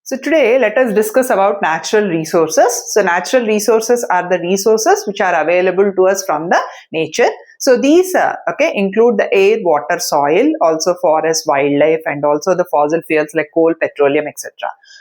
So today let us discuss about natural resources. So natural resources are the resources which are available to us from the nature. So these include the air, water, soil, also forest, wildlife, and also the fossil fuels like coal, petroleum, etc.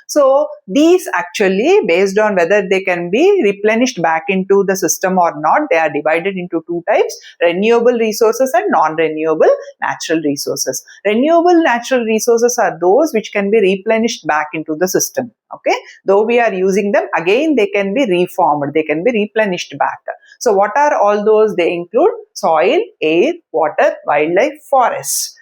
So these actually, based on whether they can be replenished back into the system or not, they are divided into two types: renewable resources and non-renewable natural resources. Renewable natural resources are those which can be replenished back into the system. Okay, though we are using them again, they can be reformed, they can be replenished back. So what are all those? They include soil, air, water, wildlife, forests.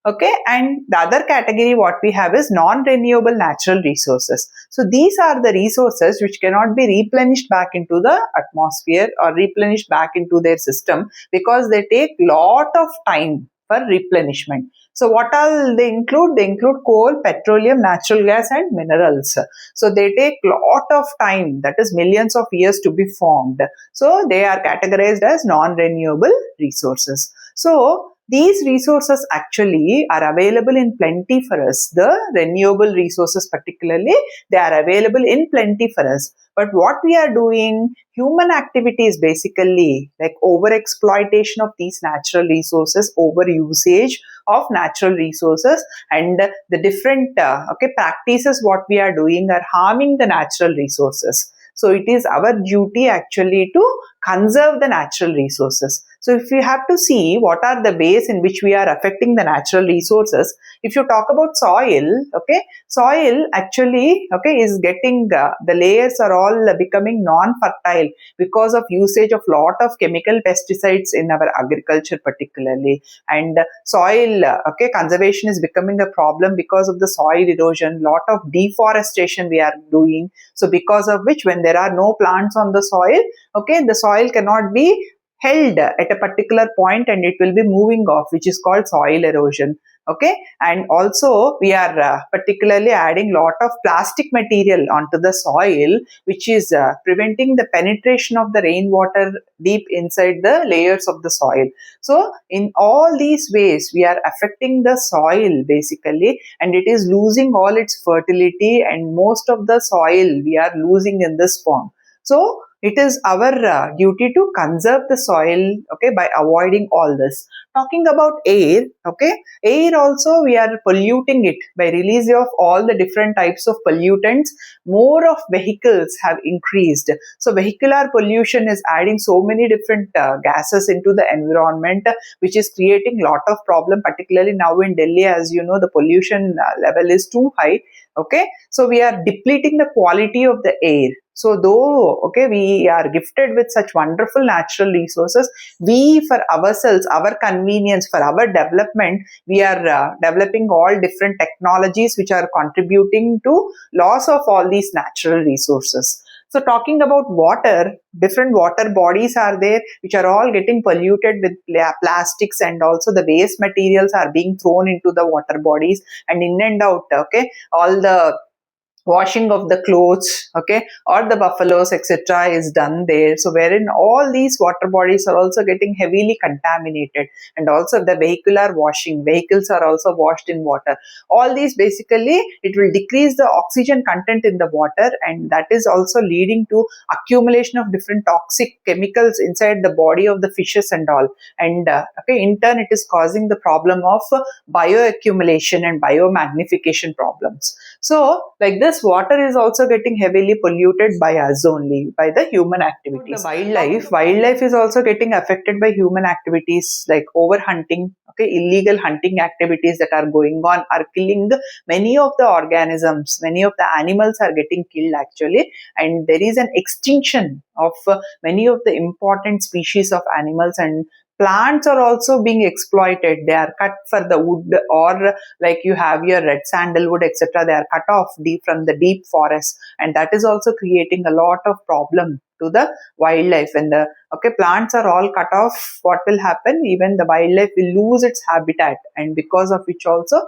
Okay, and the other category what we have is non-renewable natural resources. So these are the resources which cannot be replenished back into the atmosphere or replenished back into their system because they take lot of time for replenishment. So what all they include? They include coal, petroleum, natural gas, and minerals. So they take lot of time, that is millions of years, to be formed. So they are categorized as non-renewable resources. So these resources actually are available in plenty for us. The renewable resources particularly, they are available in plenty for us. But what we are doing, human activities basically, like over exploitation of these natural resources, over usage of natural resources, and the different practices what we are doing are harming the natural resources. So it is our duty actually to conserve the natural resources. So if you have to see what are the ways in which we are affecting the natural resources, if you talk about soil, soil actually is getting the layers are all becoming non-fertile because of usage of lot of chemical pesticides in our agriculture particularly, and soil conservation is becoming a problem because of the soil erosion, lot of deforestation we are doing. So because of which, when there are no plants on the soil, the soil cannot be held at a particular point and it will be moving off, which is called soil erosion. And also we are particularly adding lot of plastic material onto the soil, which is preventing the penetration of the rainwater deep inside the layers of the soil. So in all these ways we are affecting the soil basically, and it is losing all its fertility, and most of the soil we are losing in this form. So it is our duty to conserve the soil, by avoiding all this. Talking about air, air also we are polluting it by release of all the different types of pollutants. More of vehicles have increased. So vehicular pollution is adding so many different gases into the environment, which is creating lot of problem, particularly now in Delhi. As you know, the pollution level is too high. So we are depleting the quality of the air. So though, we are gifted with such wonderful natural resources, we, for ourselves, our convenience, for our development, we are developing all different technologies which are contributing to loss of all these natural resources. So talking about water, different water bodies are there which are all getting polluted with plastics, and also the waste materials are being thrown into the water bodies and in and out, all the washing of the clothes, or the buffaloes, etc. is done there. So wherein all these water bodies are also getting heavily contaminated, and also the vehicular washing, vehicles are also washed in water. All these basically, it will decrease the oxygen content in the water, and that is also leading to accumulation of different toxic chemicals inside the body of the fishes and all. And in turn, it is causing the problem of bioaccumulation and biomagnification problems. So like this, water is also getting heavily polluted by us only, by the human activities. The wildlife is also getting affected by human activities like overhunting. Illegal hunting activities that are going on are killing many of the organisms. Many of the animals are getting killed actually, and there is an extinction of many of the important species of animals, and plants are also being exploited. They are cut for the wood, or like you have your red sandalwood, etc. They are cut off from the deep forest, and that is also creating a lot of problem to the wildlife. When the plants are all cut off, what will happen? Even the wildlife will lose its habitat, and because of which also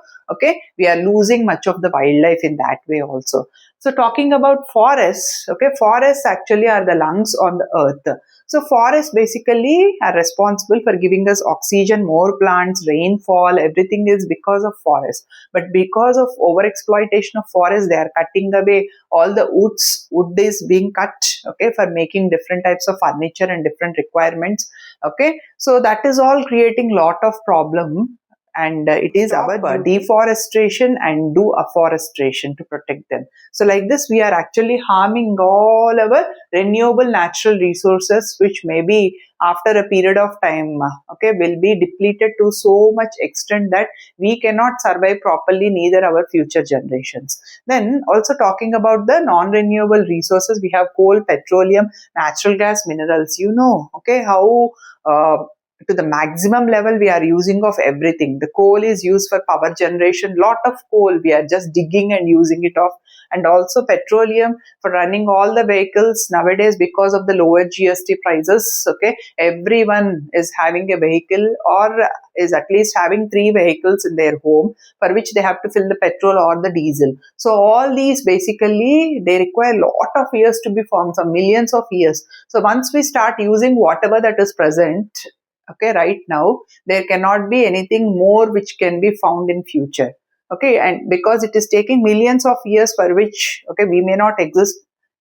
we are losing much of the wildlife in that way also. So talking about forests, forests actually are the lungs on the earth. So forests basically are responsible for giving us oxygen, more plants, rainfall, everything is because of forests. But because of overexploitation of forests, they are cutting away all the wood is being cut, okay, for making different types of furniture and different requirements, okay. So that is all creating lot of problem, and it is our deforestation and do afforestation to protect them. So like this we are actually harming all our renewable natural resources, which maybe after a period of time, okay, will be depleted to so much extent that we cannot survive properly, neither our future generations. Then also talking about the non-renewable resources, we have coal, petroleum, natural gas, minerals. You know, okay, how to the maximum level we are using of everything. The coal is used for power generation, lot of coal we are just digging and using it off, and also petroleum for running all the vehicles nowadays because of the lower GST prices, okay. Everyone is having a vehicle, or is at least having 3 vehicles in their home, for which they have to fill the petrol or the diesel. So all these basically they require a lot of years to be formed, some millions of years. So once we start using whatever that is present, okay, right now there cannot be anything more which can be found in future, okay. And because it is taking millions of years for which, okay, we may not exist,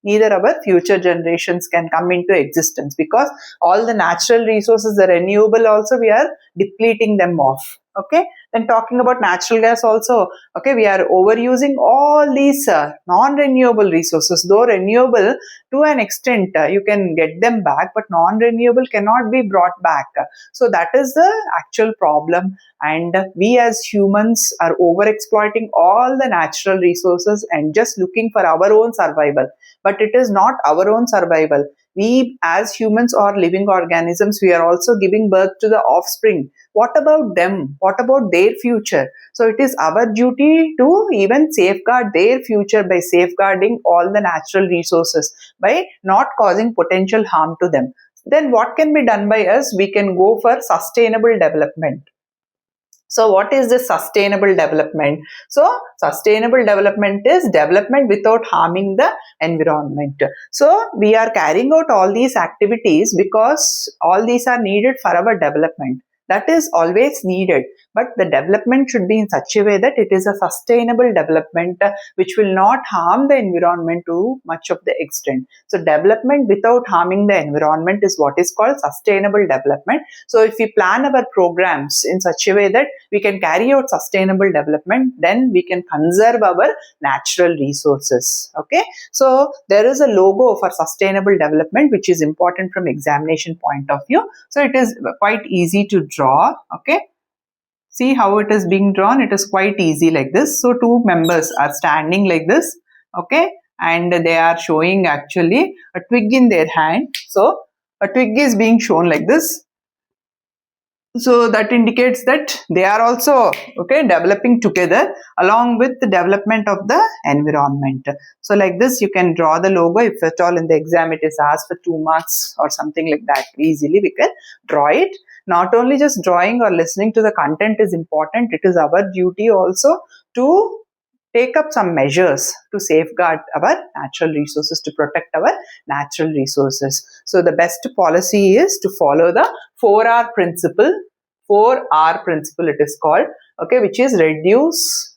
neither our future generations can come into existence, because all the natural resources, the renewable also, we are depleting them off, okay. Then talking about natural gas also, okay, we are overusing all these non-renewable resources. Though renewable to an extent you can get them back, but non-renewable cannot be brought back. So that is the actual problem, and we as humans are over exploiting all the natural resources and just looking for our own survival. But it is not our own survival. We as humans are living organisms, we are also giving birth to the offspring. What about them? What about their future? So it is our duty to even safeguard their future by safeguarding all the natural resources, by not causing potential harm to them. Then what can be done by us? We can go for sustainable development. So what is this sustainable development? So sustainable development is development without harming the environment. So we are carrying out all these activities because all these are needed for our development. That is always needed, but the development should be in such a way that it is a sustainable development, which will not harm the environment to much of the extent. So development without harming the environment is what is called sustainable development. So if we plan our programs in such a way that we can carry out sustainable development, then we can conserve our natural resources, okay. So there is a logo for sustainable development which is important from examination point of view. So it is quite easy to draw, okay. See how it is being drawn. It is quite easy like this. So 2 members are standing like this, okay, and they are showing actually a twig in their hand. So a twig is being shown like this. So that indicates that they are also, okay, developing together along with the development of the environment. So like this you can draw the logo. If at all in the exam it is asked for 2 marks or something like that, easily we can draw it. Not only just drawing or listening to the content is important, it is our duty also to take up some measures to safeguard our natural resources, to protect our natural resources. So the best policy is to follow the 4R principle. 4R principle it is called, okay, which is reduce,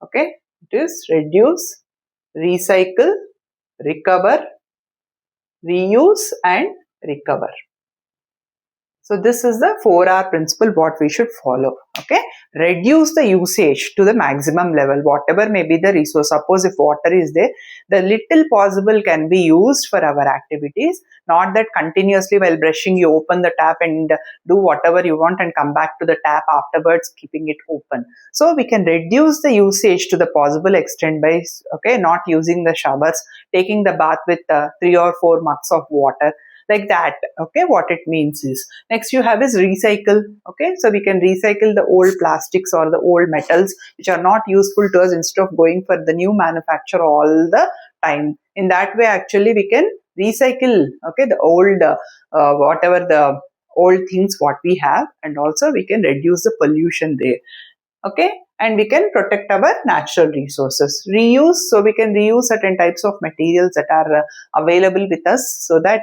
okay, it is reduce, recycle, recover, reuse and recover. So this is the 4R principle what we should follow, okay. Reduce the usage to the maximum level, whatever may be the resource. Suppose if water is there, the little possible can be used for our activities, not that continuously while brushing you open the tap and do whatever you want and come back to the tap afterwards keeping it open. So we can reduce the usage to the possible extent by, okay, not using the showers, taking the bath with 3 or 4 mugs of water, like that, okay. What it means is, next you have is recycle, okay. So we can recycle the old plastics or the old metals which are not useful to us, instead of going for the new manufacture all the time. In that way actually we can recycle, okay, the old whatever the old things what we have, and also we can reduce the pollution there, okay. and we can protect our natural resources. Reuse, so we can reuse certain types of materials that are available with us, so that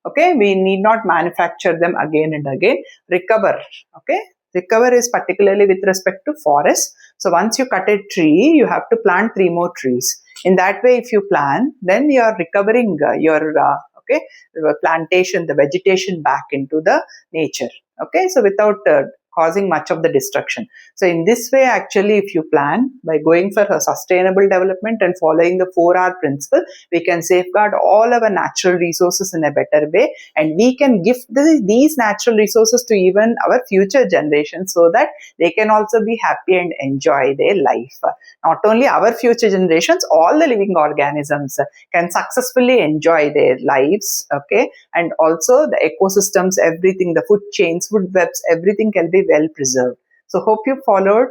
okay, we need not manufacture them again and again. Recover, okay, recover is particularly with respect to forests. So once you cut a tree, you have to plant 3 more trees. In that way, if you plant, then you are recovering your plantation, the vegetation back into the nature. Okay, so without causing much of the destruction. So in this way, actually, if you plan by going for a sustainable development and following the 4R principle, we can safeguard all our natural resources in a better way, and we can give these natural resources to even our future generations, so that they can also be happy and enjoy their life. Not only our future generations, all the living organisms can successfully enjoy their lives, okay, and also the ecosystems, everything, the food chains, food webs, everything can be well preserved. So hope you followed